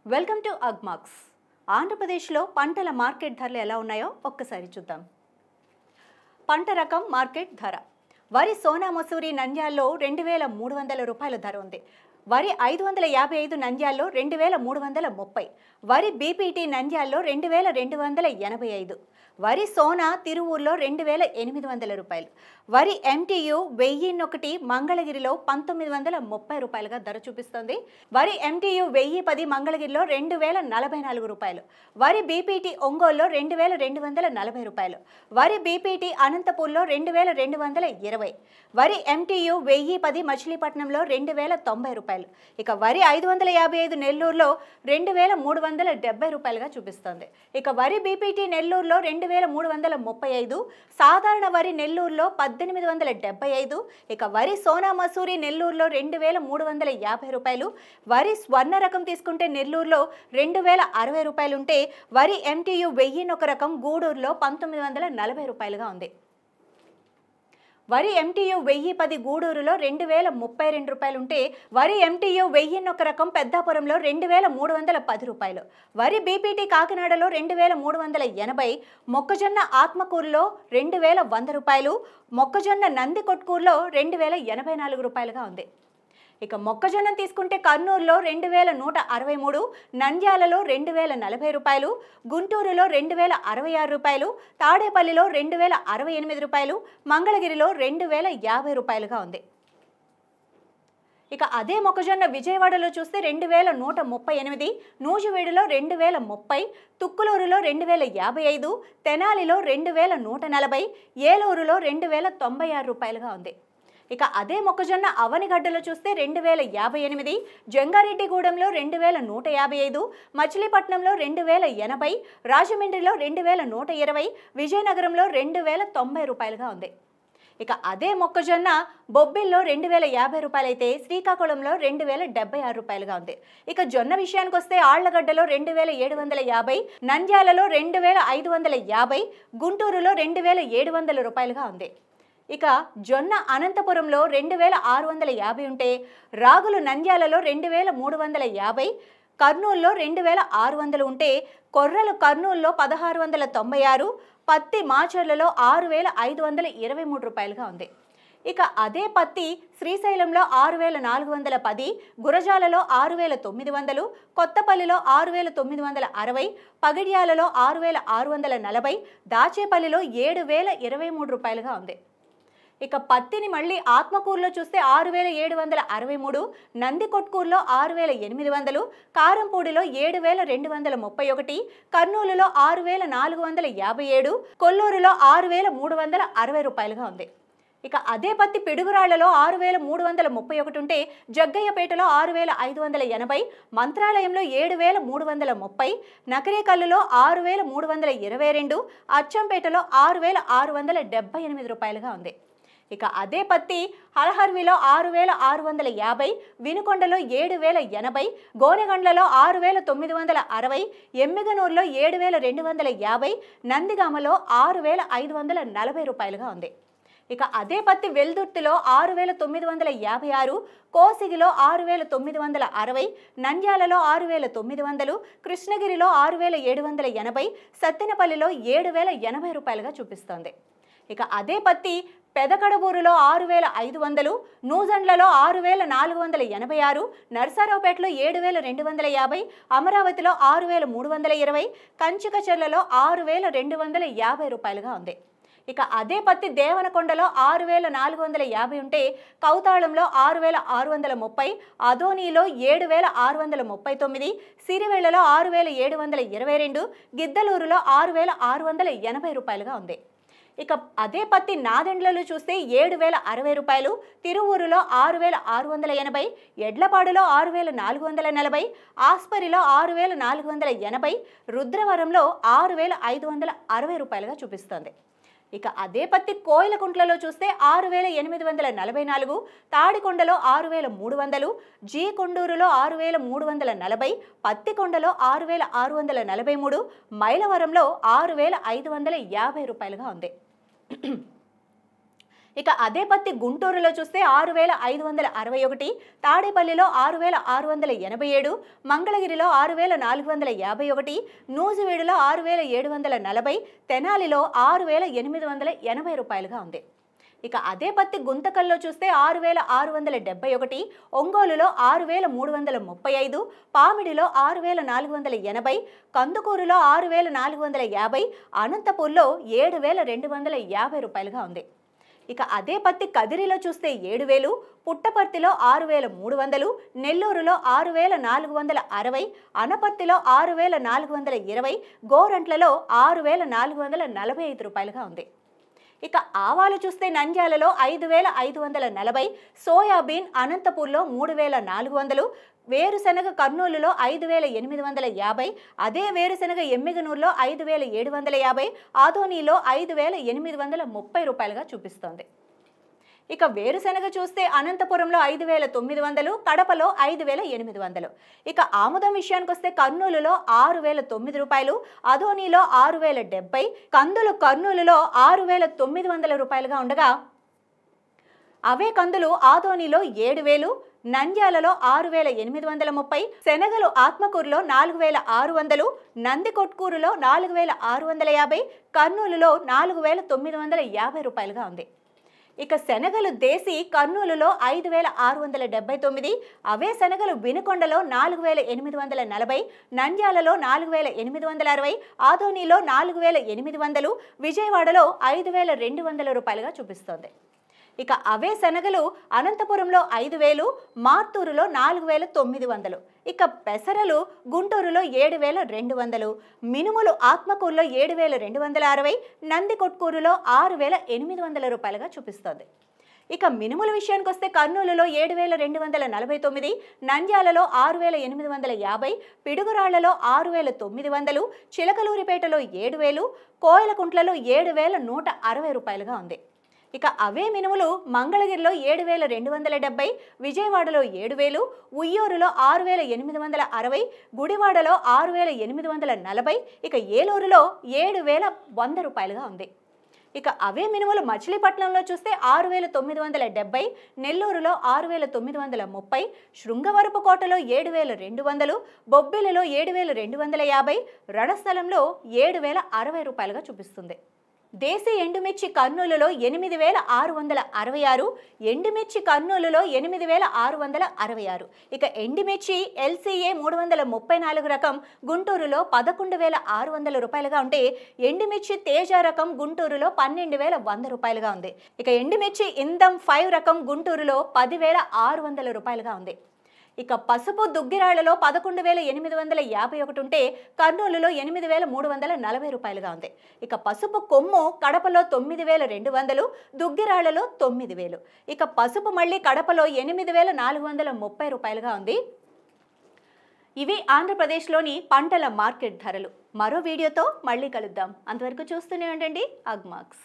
Welcome to Agmax. ఆంధ్రప్రదేశ్లో పంటల market ధరలు ఎలా ఉన్నాయో ఒక్కసారి చూద్దాం. పంట రకం మార్కెట్ ధర. వరి సోనా మసూరి నంద్యాలలో 2300 రూపాయల ధర ఉంది. వరి 555 నంద్యాలలో 2330. వరి బీపీటీ నంద్యాలలో 2285. వరి సోనా తిరువూరులో 2800 రూపాయలు. వరి ఎంటీయు 1001 మంగళగిరిలో 1930 రూపాయలుగా ధర చూపిస్తుంది. వరి ఎంటీయు 1010 మంగళగిరిలో 2044 రూపాయలు. వరి బీపీటీ ఒంగోలులో 2240 రూపాయలు. వరి బీపీటీ అనంతపూర్లో 2220. వరి ఎంటీయు 1010 మచిలీపట్నంలో 2090 రూపాయలు. ఇక వరి 555 నెల్లూరులో 2370 రూపాయలుగా చూపిస్తుంది. ఇక వరి బీపీటీ నెల్లూరులో 2335. సాధారణ వరి నెల్లూరులో 1875. ఇక వరి సోనా మసూరి నెల్లూరులో 2350 రూపాయలు. వరి స్వర్ణ రకం తీసుకుంటే నెల్లూరులో 2060 రూపాయలు ఉంటే వరి ఎంటీయు 1001 రకం గూడూరులో 1940 రూపాయలుగా ఉంది. వరి ఎంటీయు 1010 గూడూరులో 2032 రూపాయలు ఉంటే వరి ఎంటీయు 1001 రకం పెద్దాపురంలో 2310 రూపాయలు. వరి బీపీటీ కాకినాడలో 2380. మొక్కజొన్న ఆత్మకూరులో 2100 రూపాయలు. మొక్కజొన్న నంది కొట్కూరులో 2084 రూపాయలుగా ఉంది. ఇక మొక్కజొన్న తీసుకుంటే కర్నూలులో 2163, నంద్యాలలో 2040 రూపాయలు, గుంటూరులో 2066 రూపాయలు, తాడేపల్లిలో 2068 రూపాయలు, మంగళగిరిలో 2050 రూపాయలుగా ఉంది. ఇక అదే మొక్కజొన్న విజయవాడలో చూస్తే 2138, నూజివీడులో 2030, తుక్కులూరులో 2055, తెనాలిలో 2140, ఏలూరులో 2096 రూపాయలుగా ఉంది. ఇక అదే మొక్కజొన్న అవనిగడ్డలో చూస్తే 2058, జంగారెడ్డిగూడెంలో 2155, మచిలీపట్నంలో 2080, రాజమండ్రిలో 2120, విజయనగరంలో 2090 రూపాయలుగా ఉంది. ఇక అదే మొక్కజొన్న బొబ్బిల్లో 2050 రూపాయలైతే శ్రీకాకుళంలో 2076 రూపాయలుగా ఉంది. ఇక జొన్న విషయానికి వస్తే ఆళ్లగడ్డలో 2750, నంద్యాలలో 2550, గుంటూరులో 2700 రూపాయలుగా ఉంది. ఇక జొన్న అనంతపురంలో 2650 ఉంటే రాగులు నంద్యాలలో 2350, కర్నూలులో 2600 ఉంటే కొర్రలు కర్నూలులో 1696, పత్తి మాచర్లలో 6523 రూపాయలుగా ఉంది. ఇక అదే పత్తి శ్రీశైలంలో 6410, గురజాలలో 6900, కొత్తపల్లిలో 6960, పగిడ్యాలలో 6640, దాచేపల్లిలో 7023 రూపాయలుగా ఉంది. ఇక పత్తిని మళ్ళీ ఆత్మకూరులో చూస్తే 6763, నంది కొట్కూరులో 6800, కారంపూడిలో 7231, కర్నూలులో 6457, కొల్లూరులో 6360 రూపాయలుగా ఉంది. ఇక అదే పత్తి పిడుగురాళ్లలో 6331 ఉంటే జగ్గయ్యపేటలో 6580, మంత్రాలయంలో 7330, నకరేకల్లులో 6322, అచ్చంపేటలో 6678 రూపాయలుగా ఉంది. ఇక అదే పత్తి హలహర్విలో 6650, వినుకొండలో 7080, గోనెగండ్లలో 6960, ఎమ్మిగనూరులో 7250, నందిగామలో 6540 రూపాయలుగా ఉంది. ఇక అదే పత్తి వెల్దుర్తిలో 6956, కోసిగిలో 6960, నంద్యాలలో 6900, కృష్ణగిరిలో 6780, సత్తెనపల్లిలో 7080 రూపాయలుగా చూపిస్తోంది. ఇక అదే పత్తి పెదకడబూరులో 6500, నూజండ్లలో 6486, నర్సారావుపేటలో 7250, అమరావతిలో 6320, కంచికచర్లలో 6250 రూపాయలుగా ఉంది. ఇక అదే పత్తి దేవనకొండలో 6450 ఉంటే కౌతాళంలో 6630, అదోనీలో 7639, సిరివెళ్లలో 6722, గిద్దలూరులో 6680 రూపాయలుగా ఉంది. ఇక అదే పత్తి నాదెండ్లలో చూస్తే 7060 రూపాయలు, తిరువూరులో 6680, ఎడ్లపాడులో 6440, ఆస్పరిలో 6480, రుద్రవరంలో 6560 రూపాయలుగా చూపిస్తుంది. ఇక అదే పత్తి కోయిలకుంట్లలో చూస్తే 6844, తాడికొండలో 6300, జీ కొండూరులో 6340, పత్తికొండలో 6643, మైలవరంలో 6550 రూపాయలుగా ఉంది. ఇక అదే పత్తి గుంటూరులో చూస్తే 6,561, తాడేపల్లిలో 6,687, మంగళగిరిలో 6,451, నూజివీడులో 6,740, తెనాలిలో 6,880 రూపాయలుగా ఉంది. ఇక అదే పత్తి గుంతకల్లో చూస్తే 6,671, ఒంగోలులో 6,335, పామిడిలో 6,480, కందుకూరులో 6,450, అనంతపూర్లో 7,250 రూపాయలుగా ఉంది. ఇక అదే పత్తి కదిరిలో చూస్తే 7,000, పుట్టపర్తిలో 6,300, నెల్లూరులో 6,460, అనపర్తిలో 6,420, గోరంట్లలో 6,445 రూపాయలుగా ఉంది. ఇక ఆవాలు చూస్తే నంద్యాలలో 5,540, సోయాబీన్ అనంతపూర్లో 3,400, వేరుశనగ కర్నూలులో 5,850, అదే వేరుశనగ ఎమ్మిగనూరులో 5,750, ఆదోనిలో 5,830 రూపాయలుగా చూపిస్తోంది. ఇక వేరుశనగ చూస్తే అనంతపురంలో 5,900, కడపలో 5,800. ఇక ఆముదం విషయానికి వస్తే కర్నూలులో 6,009 రూపాయలు, అదోనిలో 6,070, కందులు కర్నూలులో 6,900 రూపాయలుగా ఉండగా అవే కందులు ఆదోనిలో 7,000, నంద్యాలలో 6,830, శనగలు ఆత్మకూరులో 4,600, నందికొట్కూరులో 4,650, కర్నూలులో 4,950 రూపాయలుగా ఉంది. ఇక శనగలు దేశీ కర్నూలులో 5,679, అవే శనగలు వినుకొండలో 4,840, నంద్యాలలో 4,860, ఆదోనిలో 4,800, విజయవాడలో 5,200 రూపాయలుగా చూపిస్తోంది. ఇక అవే శనగలు అనంతపురంలో 5,000, మార్తూరులో 4,900, ఇక పెసరలు గుంటూరులో 7,200, మినుములు ఆత్మకూరులో 7,260, నందికొట్కూరులో 6,800 రూపాయలుగా చూపిస్తోంది. ఇక మినుముల విషయానికి వస్తే కర్నూలులో 7,249, నంద్యాలలో 6,850, పిడుగురాళ్లలో 6,900, చిలకలూరిపేటలో 7,000, కోయలకుంట్లలో 7,160 రూపాయలుగా ఉంది. ఇక అవే మినుములు మంగళగిరిలో 7,270, విజయవాడలో 7,000, ఉయ్యూరులో 6,860, గుడివాడలో 6,840, ఇక ఏలూరులో 7,100 రూపాయలుగా ఉంది. ఇక అవే మినుములు మచిలీపట్నంలో చూస్తే 6,970, నెల్లూరులో 6,930, శృంగవరపుకోటలో 7,200, బొబ్బిలిలో 7,250, రణస్థలంలో 7,060 రూపాయలుగా చూపిస్తుంది. దేశీ ఎండుమిర్చి కర్నూలులో 8,666, ఎండుమిర్చి కర్నూలులో 8,666, ఇక ఎండుమిర్చి LCA 334 రకం గుంటూరులో 11,600 రూపాయలుగా ఉంటే ఎండుమిర్చి తేజ రకం గుంటూరులో 12,100 రూపాయలుగా ఉంది. ఇక ఎండుమిర్చి ఇందం 5 రకం గుంటూరులో 10,600 రూపాయలుగా ఉంది. ఇక పసుపు దుగ్గిరాళ్లలో 11,851 ఉంటే కర్నూలులో 8,340 రూపాయలుగా ఉంది. ఇక పసుపు కొమ్ము కడపలో 9,200, దుగ్గిరాళ్లలో 9,000, ఇక పసుపు మళ్ళీ కడపలో 8,430 రూపాయలుగా ఉంది. ఇవి ఆంధ్రప్రదేశ్లోని పంటల మార్కెట్ ధరలు. మరో వీడియోతో మళ్ళీ కలుద్దాం. అంతవరకు చూస్తూనే ఉండండి అగ్మాక్స్.